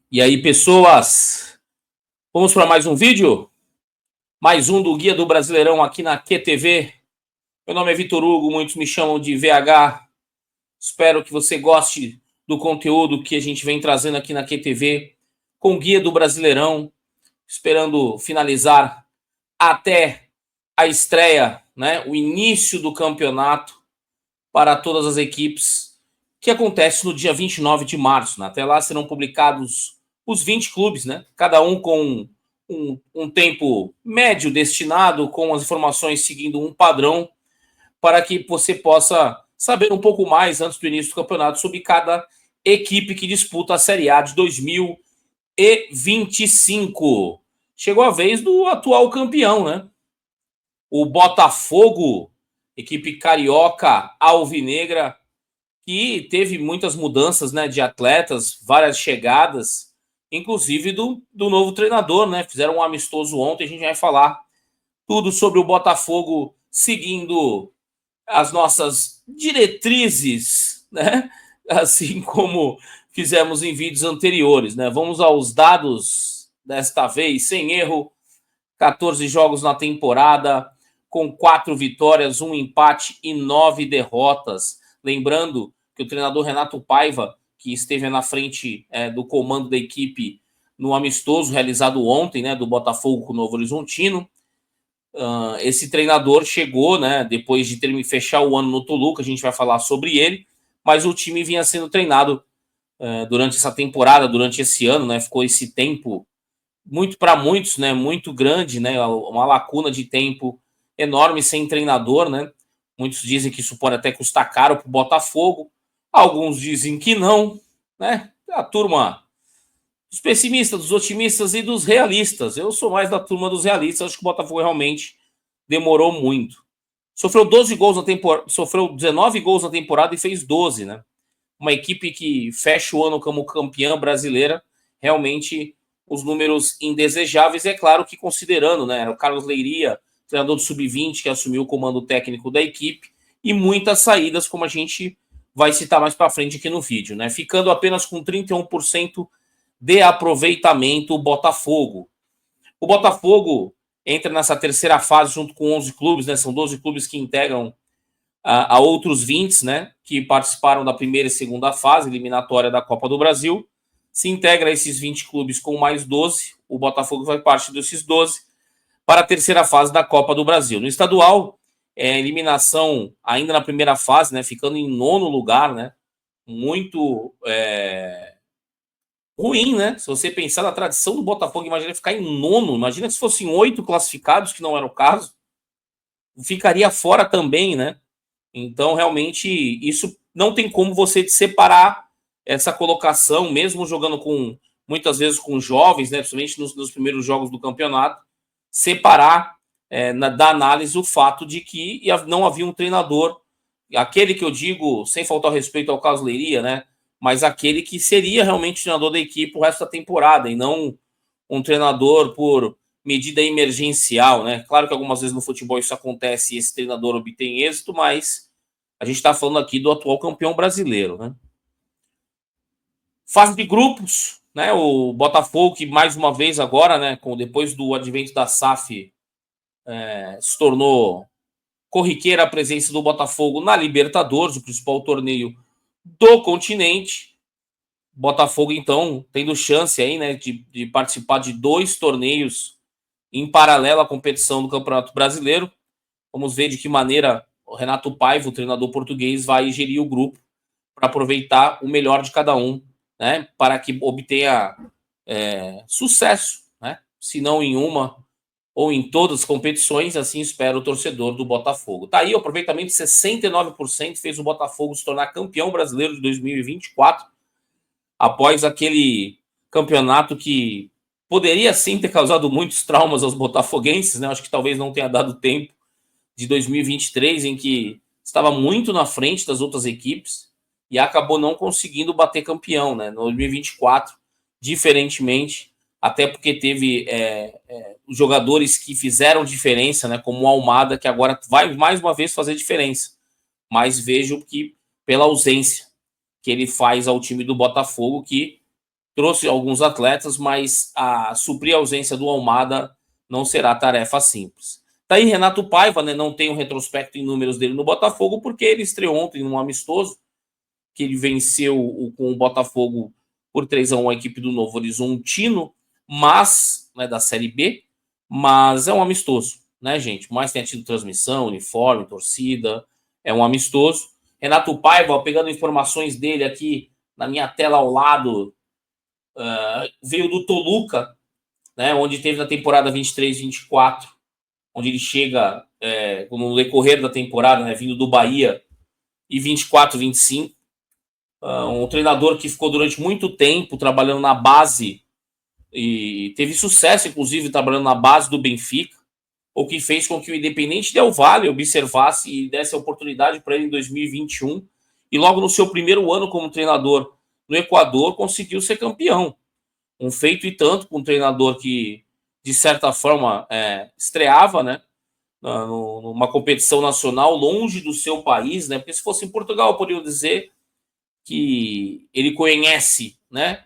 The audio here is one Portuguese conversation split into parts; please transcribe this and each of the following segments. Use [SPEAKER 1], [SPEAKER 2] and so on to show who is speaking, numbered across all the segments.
[SPEAKER 1] E aí, pessoas, vamos para mais um vídeo? Mais um do Guia do Brasileirão aqui na QTV. Meu nome é Vitor Hugo, muitos me chamam de VH. Espero que você goste do conteúdo que a gente vem trazendo aqui na QTV com o Guia do Brasileirão, esperando finalizar até a estreia, né, o início do campeonato para todas as equipes, que acontece no dia 29 de março. Né? Até lá serão publicados os 20 clubes, né? Cada um com um tempo médio destinado, com as informações seguindo um padrão, para que você possa saber um pouco mais antes do início do campeonato sobre cada equipe que disputa a Série A de 2025. Chegou a vez do atual campeão, né? O Botafogo, equipe carioca alvinegra, que teve muitas mudanças, né, de atletas, várias chegadas, inclusive do novo treinador, né? Fizeram um amistoso ontem, a gente vai falar tudo sobre o Botafogo seguindo as nossas diretrizes, né? Assim como fizemos em vídeos anteriores, né? Vamos aos dados desta vez, sem erro, 14 jogos na temporada, com 4 vitórias, 1 empate e 9 derrotas. Lembrando que o treinador Renato Paiva, que esteve na frente do comando da equipe no amistoso realizado ontem, né, do Botafogo com o Novo Horizontino, esse treinador chegou, né, depois de fechar o ano no Toluca, a gente vai falar sobre ele, mas o time vinha sendo treinado durante essa temporada, durante esse ano, né, ficou esse tempo muito para muitos, né, muito grande, né, uma lacuna de tempo enorme sem treinador, né? Muitos dizem que isso pode até custar caro para o Botafogo, alguns dizem que não, né? A turma dos pessimistas, dos otimistas e dos realistas. Eu sou mais da turma dos realistas, acho que o Botafogo realmente demorou muito. Sofreu 12 gols na temporada, sofreu 19 gols na temporada e fez 12, né? Uma equipe que fecha o ano como campeã brasileira, realmente os números indesejáveis, e é claro que considerando, né, o Carlos Leiria, treinador do Sub-20, que assumiu o comando técnico da equipe, e muitas saídas, como a gente vai citar mais para frente aqui no vídeo, né? Ficando apenas com 31% de aproveitamento o Botafogo. O Botafogo entra nessa terceira fase junto com 11 clubes, né? São 12 clubes que integram a outros 20, né, que participaram da primeira e segunda fase eliminatória da Copa do Brasil. Se integra esses 20 clubes com mais 12, o Botafogo vai parte desses 12 para a terceira fase da Copa do Brasil. No estadual, eliminação ainda na primeira fase, né, ficando em nono lugar, né, muito ruim, né? Se você pensar na tradição do Botafogo, imagina ficar em nono, imagina se fossem 8 classificados, que não era o caso, ficaria fora também, né? Então, realmente, isso não tem como você separar essa colocação, mesmo jogando com, muitas vezes, com jovens, né, principalmente nos primeiros jogos do campeonato, separar da análise o fato de que não havia um treinador, aquele que eu digo, sem faltar respeito ao Carlos Leiria, né, mas aquele que seria realmente treinador da equipe o resto da temporada, e não um treinador por medida emergencial, né? Claro que algumas vezes no futebol isso acontece e esse treinador obtém êxito, mas a gente está falando aqui do atual campeão brasileiro, né? Fase de grupos, né? O Botafogo, que mais uma vez agora, né, depois do advento da SAF, se tornou corriqueira a presença do Botafogo na Libertadores, o principal torneio do continente. Botafogo, então, tendo chance aí, né, de participar de 2 torneios em paralelo à competição do Campeonato Brasileiro. Vamos ver de que maneira o Renato Paiva, o treinador português, vai gerir o grupo para aproveitar o melhor de cada um, né, para que obtenha sucesso, né, se não em uma ou em todas as competições, assim espera o torcedor do Botafogo. Tá aí o aproveitamento de 69%, fez o Botafogo se tornar campeão brasileiro de 2024, após aquele campeonato que poderia sim ter causado muitos traumas aos botafoguenses, né? Acho que talvez não tenha dado tempo, de 2023, em que estava muito na frente das outras equipes e acabou não conseguindo bater campeão, né? No 2024, diferentemente, até porque teve os jogadores que fizeram diferença, né? Como o Almada, que agora vai mais uma vez fazer diferença, mas vejo que pela ausência que ele faz ao time do Botafogo, que trouxe alguns atletas, mas suprir a ausência do Almada não será tarefa simples. Tá aí Renato Paiva, né? Não tem um retrospecto em números dele no Botafogo, porque ele estreou ontem num amistoso, que ele venceu com o Botafogo por 3-1 a equipe do Novo Horizontino, mas, né, da Série B, mas é um amistoso, né, gente? Mais tenha tido transmissão, uniforme, torcida, é um amistoso. Renato Paiva, pegando informações dele aqui na minha tela ao lado, veio do Toluca, né, onde teve na temporada 23-24, onde ele chega no decorrer da temporada, né, vindo do Bahia, e 24-25. Um treinador que ficou durante muito tempo trabalhando na base e teve sucesso, inclusive, trabalhando na base do Benfica, o que fez com que o Independente Del Valle observasse e desse a oportunidade para ele em 2021. E logo no seu primeiro ano como treinador no Equador, conseguiu ser campeão. Um feito e tanto com um treinador que, de certa forma, estreava, né, numa competição nacional longe do seu país, né? Porque se fosse em Portugal, eu poderia dizer que ele conhece, né,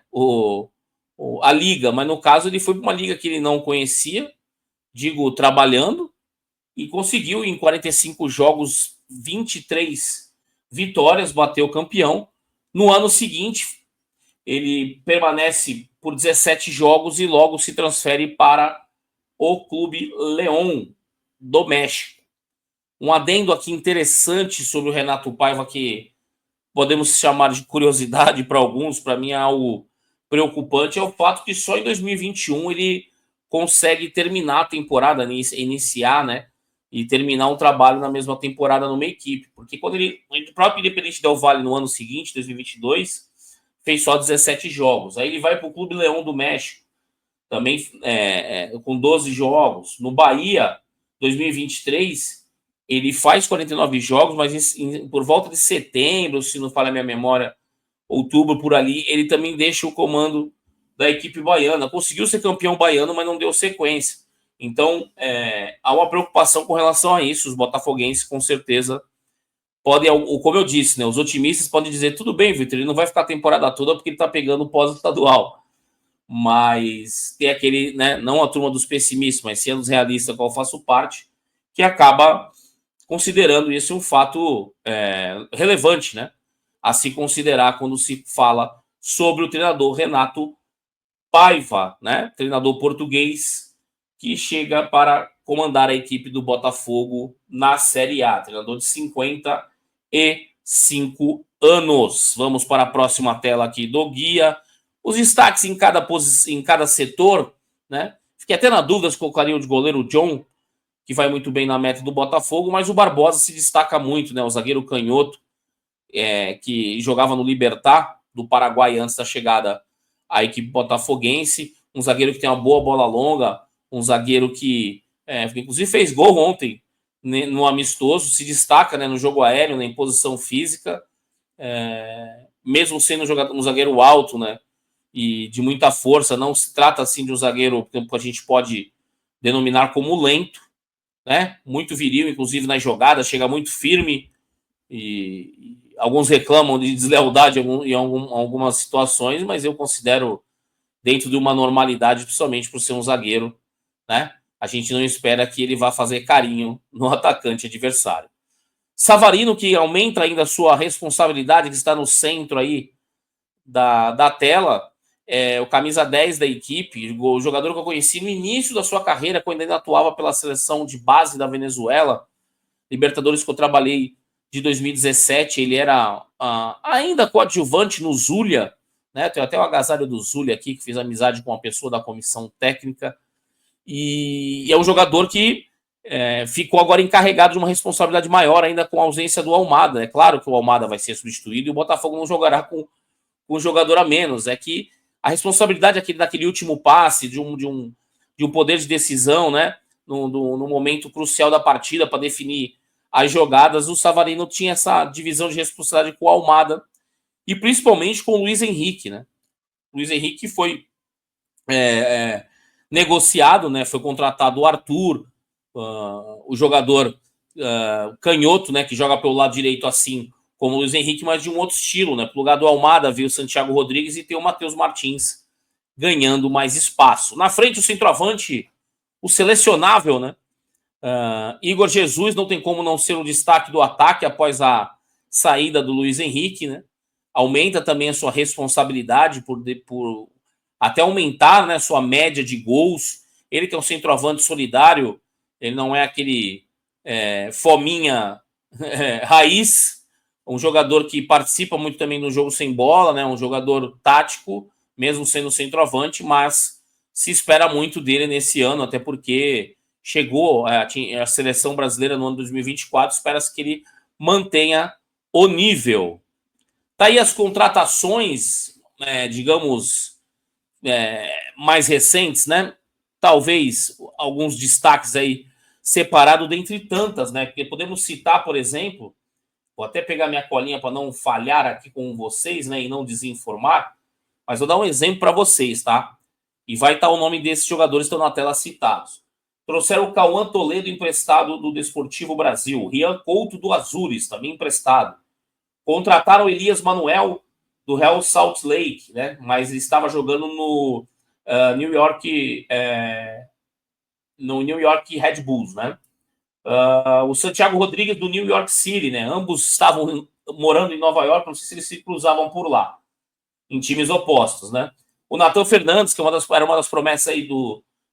[SPEAKER 1] a liga, mas no caso ele foi para uma liga que ele não conhecia, digo, trabalhando, e conseguiu em 45 jogos 23 vitórias, bateu o campeão. No ano seguinte, ele permanece por 17 jogos e logo se transfere para o Clube León do México. Um adendo aqui interessante sobre o Renato Paiva, que podemos chamar de curiosidade para alguns, para mim é algo preocupante, é o fato que só em 2021 ele consegue terminar a temporada, iniciar, né, e terminar um trabalho na mesma temporada numa equipe, porque quando o próprio Independente Del Valle no ano seguinte, 2022, fez só 17 jogos, aí ele vai para o Clube León do México, também com 12 jogos, no Bahia, 2023, ele faz 49 jogos, mas por volta de setembro, se não falha a minha memória, outubro, por ali, ele também deixa o comando da equipe baiana. Conseguiu ser campeão baiano, mas não deu sequência. Então, há uma preocupação com relação a isso. Os botafoguenses, com certeza, podem, como eu disse, né, os otimistas podem dizer, tudo bem, Vitor, ele não vai ficar a temporada toda porque ele está pegando o pós-estadual. Mas tem aquele, né, não a turma dos pessimistas, mas sim a dos realistas, qual eu faço parte, que acaba considerando isso um fato relevante, né, a se considerar quando se fala sobre o treinador Renato Paiva, né, treinador português que chega para comandar a equipe do Botafogo na Série A, treinador de 55 anos. Vamos para a próxima tela aqui do guia. Os destaques em cada setor, né? Fiquei até na dúvida se colocaria o de goleiro John, que vai muito bem na meta do Botafogo, mas o Barbosa se destaca muito, né? O zagueiro canhoto, que jogava no Libertad, do Paraguai, antes da chegada à equipe botafoguense. Um zagueiro que tem uma boa bola longa, um zagueiro que, inclusive, fez gol ontem no amistoso, se destaca, né, no jogo aéreo, né, em posição física, mesmo sendo um zagueiro alto, né, e de muita força. Não se trata assim de um zagueiro que a gente pode denominar como lento, né? Muito viril, inclusive nas jogadas, chega muito firme, e alguns reclamam de deslealdade em algumas situações, mas eu considero dentro de uma normalidade, principalmente por ser um zagueiro, né? A gente não espera que ele vá fazer carinho no atacante adversário. Savarino, que aumenta ainda a sua responsabilidade, que está no centro aí da tela, o camisa 10 da equipe, o jogador que eu conheci no início da sua carreira, quando ainda atuava pela seleção de base da Venezuela, Libertadores que eu trabalhei de 2017, ele era ainda coadjuvante no Zulia, né? Tem até o agasalho do Zulia aqui, que fiz amizade com uma pessoa da comissão técnica, e é um jogador que ficou agora encarregado de uma responsabilidade maior, ainda com a ausência do Almada. É claro que o Almada vai ser substituído e o Botafogo não jogará com um jogador a menos. É que a responsabilidade daquele último passe, de um poder de decisão, né, no momento crucial da partida para definir as jogadas, o Savarino tinha essa divisão de responsabilidade com o Almada e principalmente com o Luiz Henrique, né? O Luiz Henrique foi negociado, né? Foi contratado o Arthur, o jogador canhoto, né, que joga pelo lado direito assim, como o Luiz Henrique, mas de um outro estilo, né? Pro lugar do Almada veio o Santiago Rodrigues e tem o Matheus Martins ganhando mais espaço. Na frente, o centroavante, o selecionável, né? Igor Jesus não tem como não ser o destaque do ataque após a saída do Luiz Henrique, né? Aumenta também a sua responsabilidade por até aumentar, né, sua média de gols. Ele que é um centroavante solidário, ele não é aquele fominha raiz, um jogador que participa muito também no jogo sem bola, né, um jogador tático, mesmo sendo centroavante, mas se espera muito dele nesse ano, até porque chegou a seleção brasileira no ano 2024, espera-se que ele mantenha o nível. Tá aí as contratações, digamos, mais recentes, né? Talvez alguns destaques aí separado dentre tantas, né? Porque podemos citar, por exemplo, vou até pegar minha colinha para não falhar aqui com vocês, né? E não desinformar, mas vou dar um exemplo para vocês, tá? E vai estar o nome desses jogadores que estão na tela citados. Trouxeram o Cauã Toledo emprestado do Desportivo Brasil, Rian Couto do Azures, também emprestado. Contrataram Elias Manuel do Real Salt Lake, né? Mas ele estava jogando no New York Red Bulls, né? O Santiago Rodrigues do New York City, né? Ambos estavam morando em Nova York, não sei se eles se cruzavam por lá, em times opostos, né? O Nathan Fernandes, que era uma das promessas aí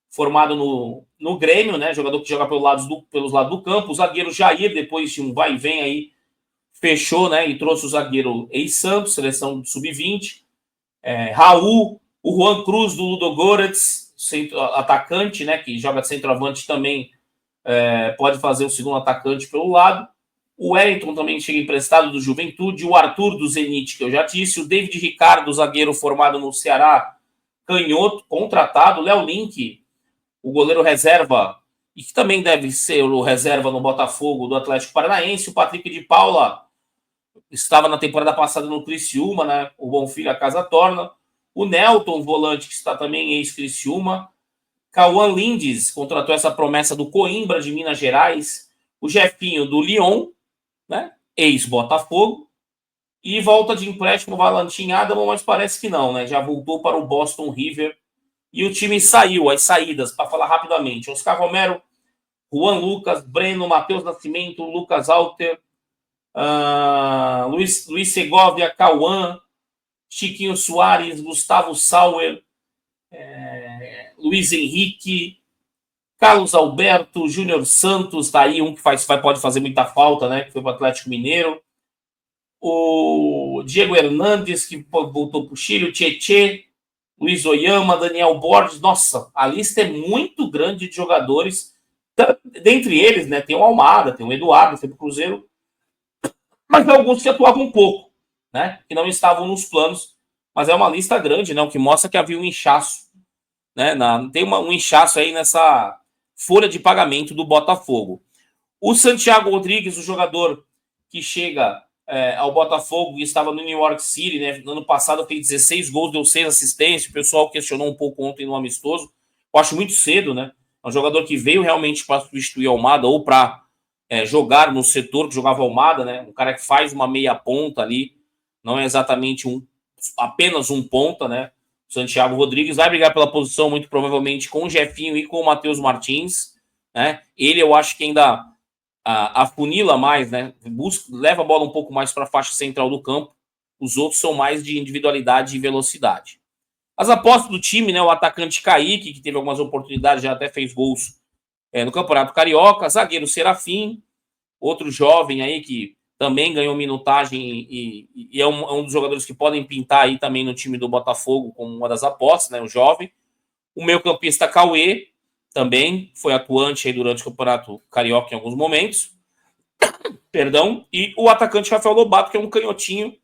[SPEAKER 1] formado no Grêmio, né? Jogador que joga pelos lados do campo. O zagueiro Jair, depois de um vai e vem aí, fechou, né? E trouxe o zagueiro ex-Santos, seleção sub-20. Raul, o Juan Cruz do Ludogorets, atacante, né? Que joga de centroavante também, pode fazer o segundo atacante pelo lado. O Wellington também chega emprestado do Juventude. O Arthur do Zenit, que eu já disse. O David Ricardo, zagueiro formado no Ceará, canhoto, contratado. Léo Link, o goleiro reserva, e que também deve ser o reserva no Botafogo do Atlético Paranaense. O Patrick de Paula estava na temporada passada no Criciúma, né? O Bonfilho a casa torna. O Nelton, volante, que está também ex-Criciúma. Cauã Lindes contratou essa promessa do Coimbra de Minas Gerais. O Jefinho do Lyon, né? Ex-Botafogo. E volta de empréstimo o Valentim Adamo, mas parece que não, né? Já voltou para o Boston River. E o time saiu, as saídas, para falar rapidamente. Oscar Romero, Juan Lucas, Breno, Matheus Nascimento, Lucas Alter, Luiz Segovia, Cauã, Chiquinho Soares, Gustavo Sauer, Luiz Henrique, Carlos Alberto, Júnior Santos, tá aí um que pode fazer muita falta, né? Que foi para o Atlético Mineiro. O Diego Hernandes, que voltou para o Chile, o Tietê, Luiz Oyama, Daniel Borges. Nossa, a lista é muito grande de jogadores. Dentre eles, né, tem o Almada, tem o Eduardo, foi para o Cruzeiro, mas alguns que atuavam um pouco, né, que não estavam nos planos. Mas é uma lista grande, né, o que mostra que havia um inchaço, né, tem um inchaço aí nessa folha de pagamento do Botafogo. O Santiago Rodrigues, o jogador que chega ao Botafogo e estava no New York City, né? No ano passado fez 16 gols, deu 6 assistências. O pessoal questionou um pouco ontem no amistoso. Eu acho muito cedo, né? É um jogador que veio realmente para substituir Almada ou para jogar no setor que jogava Almada, né? Um cara que faz uma meia ponta ali, não é exatamente apenas um ponta, né? O Santiago Rodrigues vai brigar pela posição muito provavelmente com o Jefinho e com o Matheus Martins, né? Ele eu acho que ainda afunila mais, né? Leva a bola um pouco mais para a faixa central do campo. Os outros são mais de individualidade e velocidade. As apostas do time, né? O atacante Kaique, que teve algumas oportunidades, já até fez gols no Campeonato Carioca. Zagueiro Serafim, outro jovem aí que também ganhou minutagem e é um dos jogadores que podem pintar aí também no time do Botafogo como uma das apostas, né? O jovem. O meio-campista Cauê, também foi atuante aí durante o Campeonato Carioca em alguns momentos. Perdão. E o atacante Rafael Lobato, que é um canhotinho,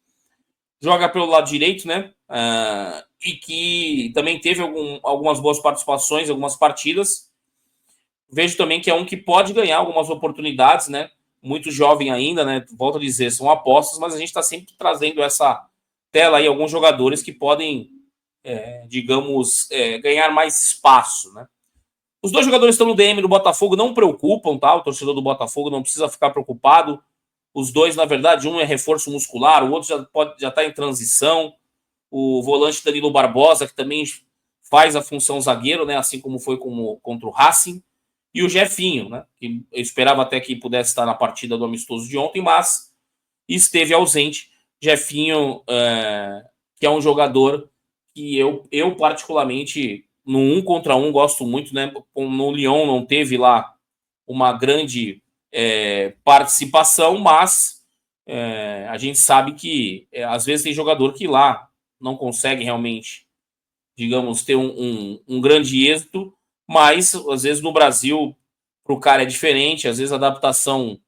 [SPEAKER 1] joga pelo lado direito, né? E que também teve algumas boas participações, algumas partidas. Vejo também que é um que pode ganhar algumas oportunidades, né? Muito jovem ainda, né? Volto a dizer, são apostas, mas a gente está sempre trazendo essa tela aí, alguns jogadores que podem, digamos, ganhar mais espaço, né? Os dois jogadores estão no DM do Botafogo, não preocupam, tá? O torcedor do Botafogo não precisa ficar preocupado. Os dois, na verdade, um é reforço muscular, o outro já está em transição. O volante Danilo Barbosa, que também faz a função zagueiro, né? Assim como foi contra o Racing. E o Jefinho, né? Que eu esperava até que pudesse estar na partida do amistoso de ontem, mas esteve ausente. Jefinho, que é um jogador que eu particularmente, no 1 contra 1, gosto muito, né? No Lyon não teve lá uma grande participação, mas a gente sabe que às vezes tem jogador que lá não consegue realmente, digamos, ter um grande êxito, mas às vezes no Brasil para o cara é diferente, às vezes a adaptação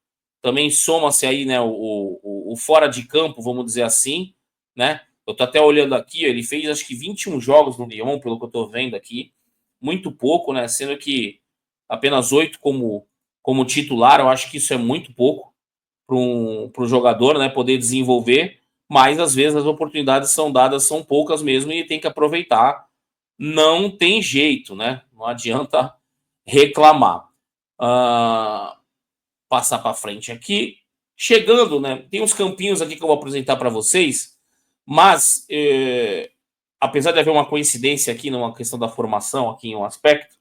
[SPEAKER 1] também soma-se aí, né, o fora de campo, vamos dizer assim, né? Eu tô até olhando aqui, ele fez acho que 21 jogos no Lyon, pelo que eu tô vendo aqui, muito pouco, né? Sendo que apenas 8 como titular, eu acho que isso é muito pouco para um jogador, né, poder desenvolver, mas às vezes as oportunidades são dadas, são poucas mesmo, e tem que aproveitar. Não tem jeito, né? Não adianta reclamar. Passar para frente aqui. Chegando, né? Tem uns campinhos aqui que eu vou apresentar para vocês, mas apesar de haver uma coincidência aqui numa questão da formação, aqui em um aspecto,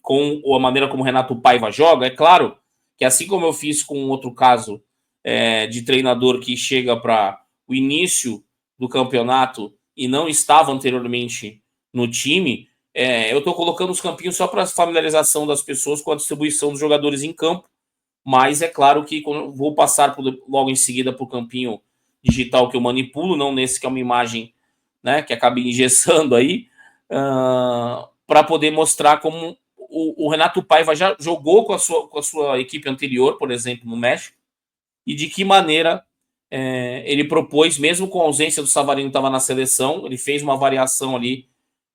[SPEAKER 1] com a maneira como o Renato Paiva joga, é claro que assim como eu fiz com outro caso de treinador que chega para o início do campeonato e não estava anteriormente no time, eu estou colocando os campinhos só para familiarização das pessoas com a distribuição dos jogadores em campo, mas é claro que vou passar logo em seguida para o campinho digital que eu manipulo, não nesse que é uma imagem, né, que acaba engessando aí, para poder mostrar como o Renato Paiva já jogou com a sua equipe anterior, por exemplo, no México, e de que maneira ele propôs, mesmo com a ausência do Savarino que estava na seleção, ele fez uma variação ali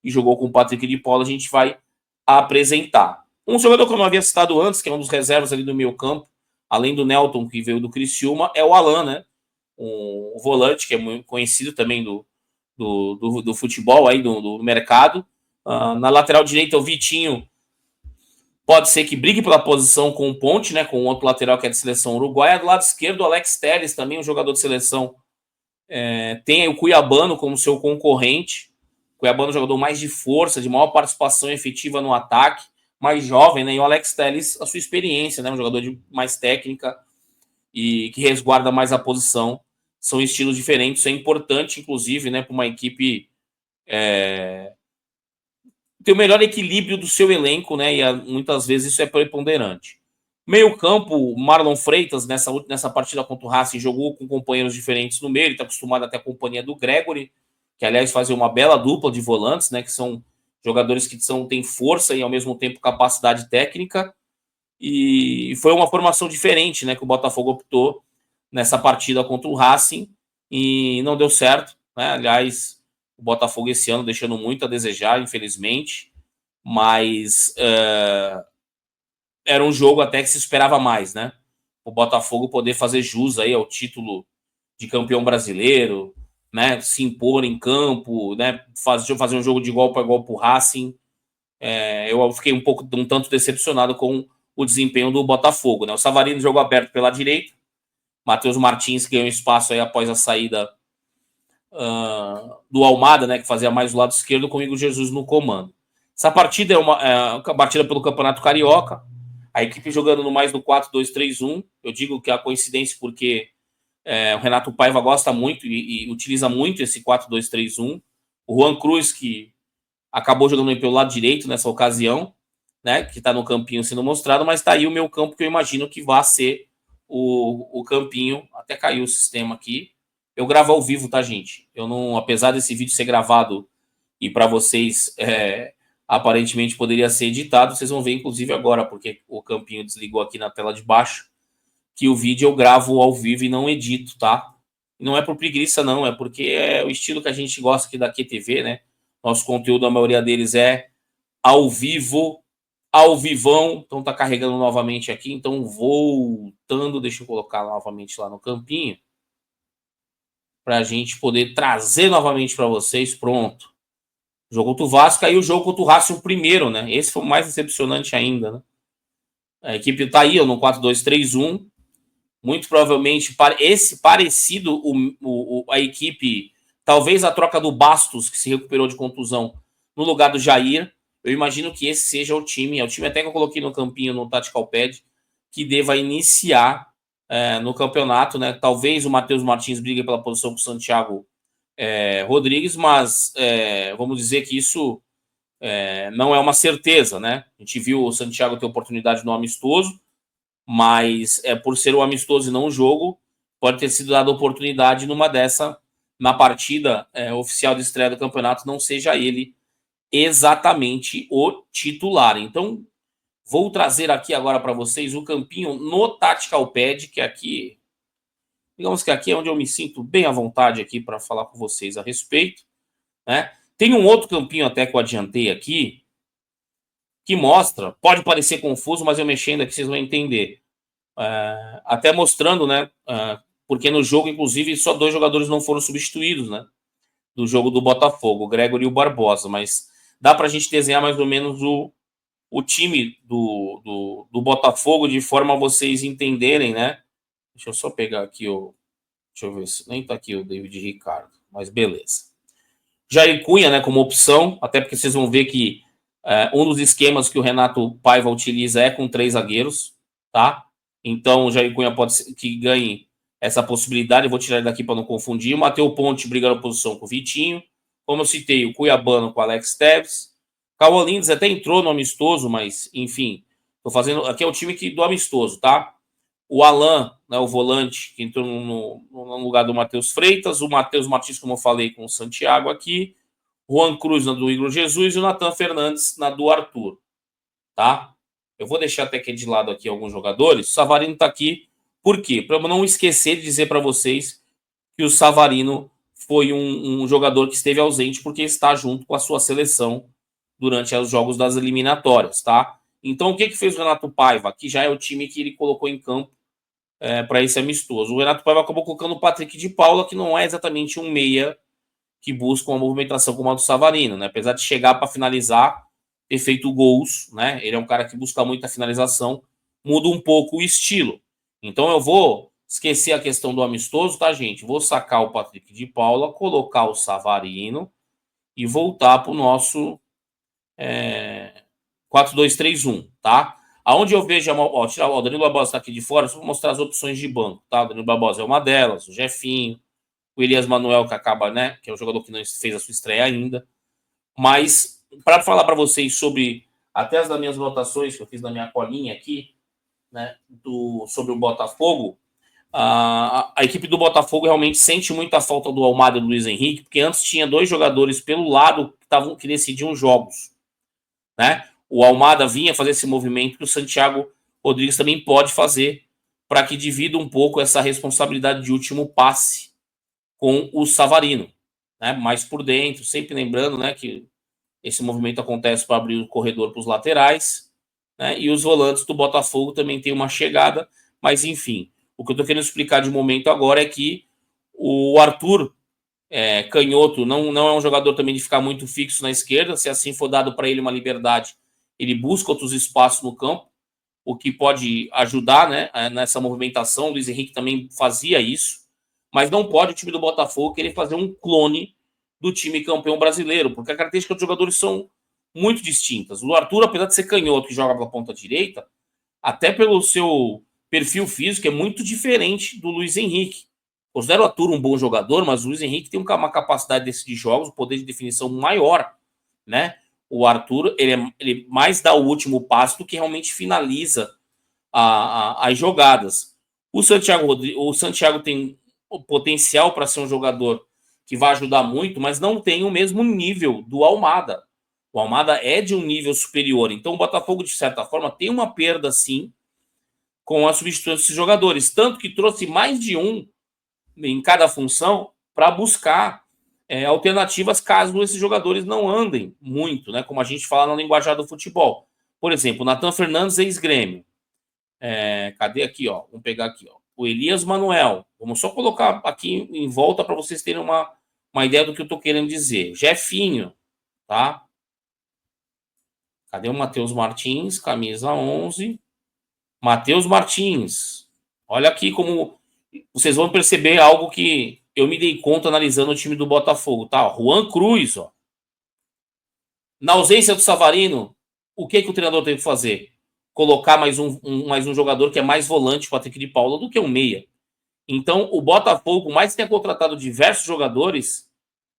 [SPEAKER 1] e jogou com o Patrick de Paula. A gente vai apresentar. Um jogador que eu não havia citado antes, que é um dos reservas ali do meio campo, além do Nelton, que veio do Criciúma, é o Alan, né? O volante, que é muito conhecido também do futebol aí, do mercado. Na lateral direita, o Vitinho pode ser que brigue pela posição com o Ponte, né? Com o outro lateral que é de seleção uruguaia. Do lado esquerdo, o Alex Telles, também um jogador de seleção. Tem o Cuiabano como seu concorrente. O Cuiabano é um jogador mais de força, de maior participação efetiva no ataque, mais jovem, né? E o Alex Telles, a sua experiência, né? Um jogador de mais técnica e que resguarda mais a posição. São estilos diferentes, isso é importante, inclusive, né, para uma equipe ter o melhor equilíbrio do seu elenco, né? E muitas vezes isso é preponderante. Meio campo, Marlon Freitas, nessa partida contra o Racing, jogou com companheiros diferentes no meio. Ele está acostumado até a companhia do Gregory, que, aliás, fazia uma bela dupla de volantes, né? Que são jogadores que têm força e, ao mesmo tempo, capacidade técnica. E foi uma formação diferente, né? Que o Botafogo optou nessa partida contra o Racing e não deu certo, né? Aliás, o Botafogo esse ano deixando muito a desejar, infelizmente, mas era um jogo até que se esperava mais, né? O Botafogo poder fazer jus aí ao título de campeão brasileiro, né? Se impor em campo, né? Fazer um jogo de igual para igual para o Racing. Eu fiquei um tanto decepcionado com o desempenho do Botafogo, né? O Savarino jogou aberto pela direita, Matheus Martins ganhou espaço aí após a saída do Almada, né, que fazia mais o lado esquerdo, com o Igor Jesus no comando. Essa partida é uma partida pelo Campeonato Carioca, a equipe jogando no mais do 4-2-3-1. Eu digo que é a coincidência porque o Renato Paiva gosta muito e utiliza muito esse 4-2-3-1. O Juan Cruz, que acabou jogando pelo lado direito nessa ocasião, né, que está no campinho sendo mostrado, mas está aí o meu campo que eu imagino que vai ser o campinho. Até caiu o sistema aqui. Eu gravo ao vivo, tá, gente? Eu não, apesar desse vídeo ser gravado e para vocês aparentemente poderia ser editado, vocês vão ver inclusive agora, porque o campinho desligou aqui na tela de baixo, que o vídeo eu gravo ao vivo e não edito, tá? E não é por preguiça, não, é porque é o estilo que a gente gosta aqui da QTV, né? Nosso conteúdo, a maioria deles é ao vivo, ao vivão. Então tá carregando novamente aqui, então voltando, deixa eu colocar novamente lá no campinho para a gente poder trazer novamente para vocês. Pronto. Jogo contra o Vasco, aí o jogo contra o Racing, o primeiro, né? Esse foi o mais decepcionante ainda, né? A equipe tá aí, no 4-2-3-1. muito provavelmente esse parecido a equipe, talvez a troca do Bastos, que se recuperou de contusão, no lugar do Jair. Eu imagino que esse seja o time, é o time até que eu coloquei no campinho, no Tactical Pad, que deva iniciar no campeonato, né? Talvez o Matheus Martins brigue pela posição com o Santiago Rodrigues, mas vamos dizer que isso não é uma certeza, né? A gente viu o Santiago ter oportunidade no amistoso, mas por ser um amistoso e não um jogo, pode ter sido dada oportunidade numa dessa, na partida oficial de estreia do campeonato, não seja ele exatamente o titular. Então, vou trazer aqui agora para vocês o campinho no Tactical Pad, que aqui, digamos que aqui é onde eu me sinto bem à vontade aqui para falar com vocês a respeito, né? Tem um outro campinho até que eu adiantei aqui, que mostra, pode parecer confuso, mas eu mexendo aqui vocês vão entender. Até mostrando, né? Porque no jogo, inclusive, só 2 jogadores não foram substituídos, né? Do jogo do Botafogo, o Gregory e o Barbosa, mas dá para a gente desenhar mais ou menos o time do Botafogo de forma a vocês entenderem, né? Deixa eu só pegar aqui o. Deixa eu ver se nem tá aqui o David Ricardo, mas beleza. Jair Cunha, né, como opção, até porque vocês vão ver que um dos esquemas que o Renato Paiva utiliza é com 3 zagueiros, tá? Então o Jair Cunha pode ser que ganhe essa possibilidade. Eu vou tirar ele daqui para não confundir. O Matheus Ponte briga na posição com o Vitinho. Como eu citei, o Cuiabano com o Alex Telles. Cauã Lindes até entrou no amistoso, mas enfim, tô fazendo. Aqui é o time do amistoso, tá? O Alan, né, o volante, que entrou no lugar do Matheus Freitas. O Matheus Martins, como eu falei, com o Santiago aqui. Juan Cruz na do Igor Jesus e o Nathan Fernandes na do Arthur, tá? Eu vou deixar até aqui de lado aqui alguns jogadores. O Savarino tá aqui, por quê? Para eu não esquecer de dizer para vocês que o Savarino foi um jogador que esteve ausente porque está junto com a sua seleção durante os jogos das eliminatórias, tá? Então, o que fez o Renato Paiva? Que já é o time que ele colocou em campo para esse amistoso. O Renato Paiva acabou colocando o Patrick de Paula, que não é exatamente um meia que busca uma movimentação como a do Savarino, né? Apesar de chegar para finalizar, ter feito gols, né? Ele é um cara que busca muito a finalização, muda um pouco o estilo. Então eu vou esquecer a questão do amistoso, tá, gente? Vou sacar o Patrick de Paula, colocar o Savarino e voltar para o nosso 4-2-3-1, tá? Aonde eu vejo, tirar o Danilo Barbosa tá aqui de fora, só vou mostrar as opções de banco, tá? O Danilo Barbosa é uma delas, o Jefinho, o Elias Manuel, que acaba, né? Que é um jogador que não fez a sua estreia ainda. Mas, para falar para vocês sobre até as das minhas votações que eu fiz na minha colinha aqui, né? Sobre o Botafogo, a equipe do Botafogo realmente sente muita falta do Almada e do Luiz Henrique, porque antes tinha 2 jogadores pelo lado que decidiam jogos, né? O Almada vinha fazer esse movimento que o Santiago Rodrigues também pode fazer para que divida um pouco essa responsabilidade de último passe com o Savarino, né? Mais por dentro, sempre lembrando, né, que esse movimento acontece para abrir o corredor para os laterais, né? E os volantes do Botafogo também tem uma chegada, mas enfim, o que eu estou querendo explicar de momento agora é que o Arthur canhoto não é um jogador também de ficar muito fixo na esquerda. Se assim for dado para ele uma liberdade, ele busca outros espaços no campo, o que pode ajudar, né, nessa movimentação. O Luiz Henrique também fazia isso, mas não pode o time do Botafogo querer fazer um clone do time campeão brasileiro, porque a característica dos jogadores são muito distintas. O Arthur, apesar de ser canhoto que joga pela ponta direita, até pelo seu perfil físico, é muito diferente do Luiz Henrique. Considero o Arthur um bom jogador, mas o Luiz Henrique tem uma capacidade de decidir jogos, um poder de definição maior, né? O Arthur, ele mais dá o último passo do que realmente finaliza as jogadas. O Santiago tem o potencial para ser um jogador que vai ajudar muito, mas não tem o mesmo nível do Almada. O Almada é de um nível superior. Então o Botafogo, de certa forma, tem uma perda, sim, com a substituição desses jogadores. Tanto que trouxe mais de um em cada função para buscar alternativas caso esses jogadores não andem muito, né? Como a gente fala na linguajar do futebol. Por exemplo, o Nathan Fernandes, ex-Grêmio. Cadê aqui, ó? Vamos pegar aqui, ó. O Elias Manuel. Vamos só colocar aqui em volta para vocês terem uma ideia do que eu estou querendo dizer. Jefinho, tá? Cadê o Matheus Martins? Camisa 11. Matheus Martins. Olha aqui como vocês vão perceber algo que eu me dei conta analisando o time do Botafogo, tá? Juan Cruz, ó. Na ausência do Savarino, o que o treinador teve que fazer? Colocar mais um jogador que é mais volante, o Patrick de Paula, do que um meia. Então, o Botafogo, mais que tenha contratado diversos jogadores,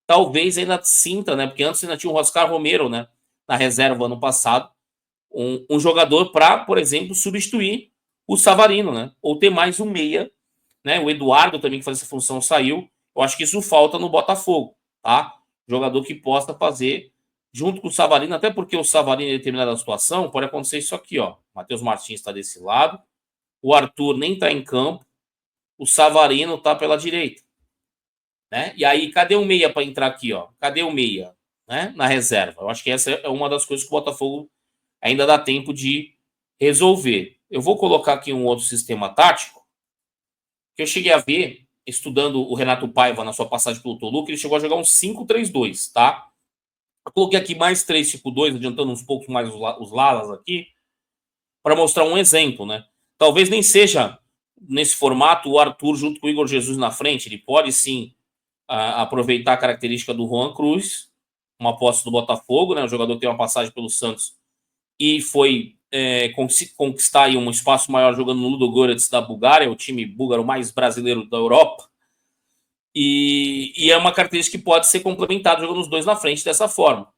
[SPEAKER 1] talvez ainda sinta, né? Porque antes ainda tinha o Oscar Romero, né? Na reserva ano passado. Um jogador para, por exemplo, substituir o Savarino, né? Ou ter mais um meia, né? O Eduardo também, que faz essa função, saiu. Eu acho que isso falta no Botafogo, tá? Jogador que possa fazer junto com o Savarino, até porque o Savarino, em determinada situação, pode acontecer isso aqui, ó. Matheus Martins está desse lado, o Arthur nem está em campo, o Savarino está pela direita, né? E aí, cadê o meia para entrar aqui, ó? Cadê o meia, né? Na reserva. Eu acho que essa é uma das coisas que o Botafogo ainda dá tempo de resolver. Eu vou colocar aqui um outro sistema tático que eu cheguei a ver, estudando o Renato Paiva na sua passagem pelo Toluca, ele chegou a jogar um 5-3-2, tá? Eu coloquei aqui mais 3-5-2, adiantando uns poucos mais os lalas aqui, para mostrar um exemplo, né? Talvez nem seja nesse formato o Arthur junto com o Igor Jesus na frente, ele pode sim aproveitar a característica do Juan Cruz, uma posse do Botafogo, né? O jogador tem uma passagem pelo Santos e foi conquistar aí um espaço maior jogando no Ludogorets da Bulgária, o time búlgaro mais brasileiro da Europa. E é uma característica que pode ser complementada jogando os dois na frente dessa forma.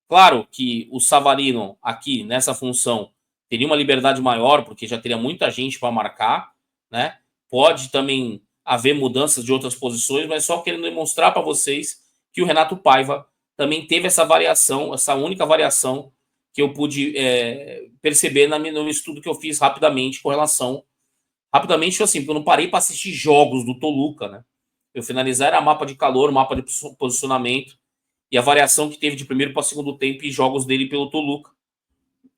[SPEAKER 1] Claro que o Savarino aqui, nessa função, teria uma liberdade maior, porque já teria muita gente para marcar, né? Pode também haver mudanças de outras posições, mas só querendo demonstrar para vocês que o Renato Paiva também teve essa variação, essa única variação que eu pude perceber no estudo que eu fiz rapidamente com relação... Rapidamente, assim, porque eu não parei para assistir jogos do Toluca, né? Eu finalizar era mapa de calor, mapa de posicionamento e a variação que teve de primeiro para segundo tempo e jogos dele pelo Toluca.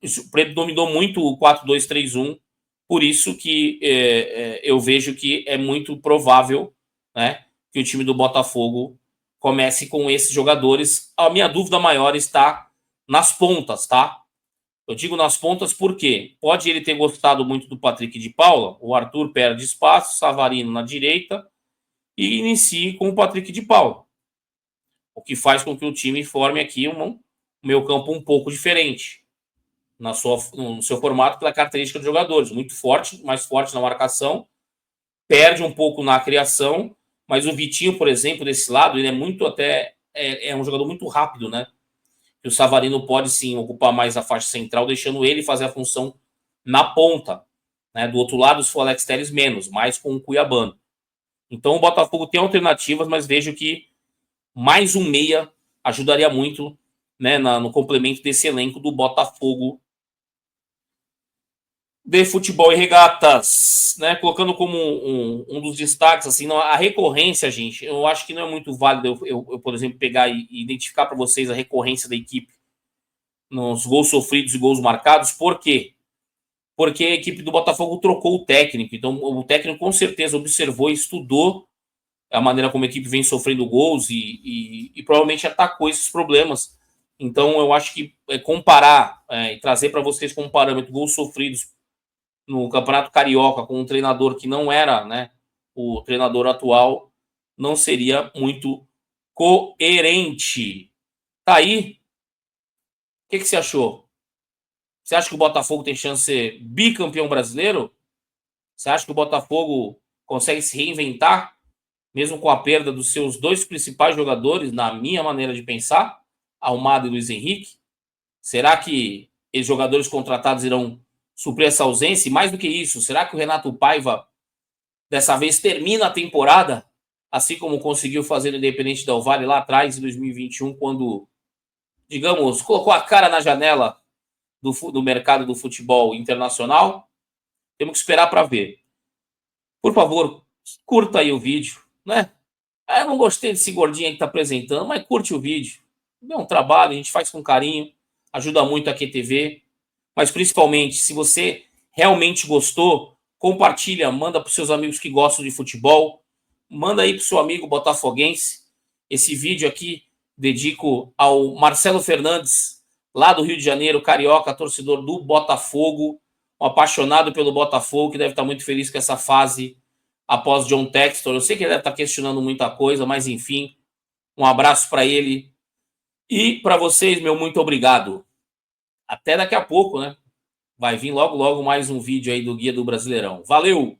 [SPEAKER 1] Isso predominou muito o 4-2-3-1, por isso que eu vejo que é muito provável, né, que o time do Botafogo comece com esses jogadores. A minha dúvida maior está nas pontas, tá? Eu digo nas pontas porque pode ele ter gostado muito do Patrick de Paula, o Arthur perde espaço, Savarino na direita e inicie com o Patrick de Paula. O que faz com que o time forme aqui um meio campo um pouco diferente no seu formato pela característica dos jogadores. Muito forte, mais forte na marcação, perde um pouco na criação, mas o Vitinho, por exemplo, desse lado, ele é muito até... É um jogador muito rápido, né? Que o Savarino pode sim ocupar mais a faixa central, deixando ele fazer a função na ponta, né? Do outro lado, se for Alex Telles, menos, mais com o Cuiabano. Então o Botafogo tem alternativas, mas vejo que mais um meia ajudaria muito, né, no complemento desse elenco do Botafogo de Futebol e Regatas, né? Colocando como um dos destaques, assim, a recorrência, gente, eu acho que não é muito válido eu por exemplo, pegar e identificar para vocês a recorrência da equipe nos gols sofridos e gols marcados. Por quê? Porque a equipe do Botafogo trocou o técnico, então o técnico com certeza observou e estudou a maneira como a equipe vem sofrendo gols e provavelmente atacou esses problemas. Então eu acho que comparar e trazer para vocês como parâmetro gols sofridos no Campeonato Carioca com um treinador que não era, né, o treinador atual, não seria muito coerente. Tá aí. O que você achou? Você acha que o Botafogo tem chance de ser bicampeão brasileiro? Você acha que o Botafogo consegue se reinventar, mesmo com a perda dos seus dois principais jogadores, na minha maneira de pensar, Almada e Luiz Henrique? Será que esses jogadores contratados irão suprir essa ausência? E mais do que isso, será que o Renato Paiva dessa vez termina a temporada, assim como conseguiu fazer no Independente Del Valle lá atrás, em 2021, quando, digamos, colocou a cara na janela do mercado do futebol internacional? Temos que esperar para ver. Por favor, curta aí o vídeo, né? Eu não gostei desse gordinho aí que está apresentando, mas curte o vídeo. É um trabalho, a gente faz com carinho, ajuda muito a QTV. Mas principalmente, se você realmente gostou, compartilha, manda para os seus amigos que gostam de futebol, manda aí para o seu amigo botafoguense. Esse vídeo aqui dedico ao Marcelo Fernandes, lá do Rio de Janeiro, carioca, torcedor do Botafogo. um apaixonado pelo Botafogo, que deve estar muito feliz com essa fase após John Textor. Eu sei que ele deve estar questionando muita coisa, mas enfim, um abraço para ele. E para vocês, meu muito obrigado. Até daqui a pouco, né? Vai vir logo, logo mais um vídeo aí do Guia do Brasileirão. Valeu!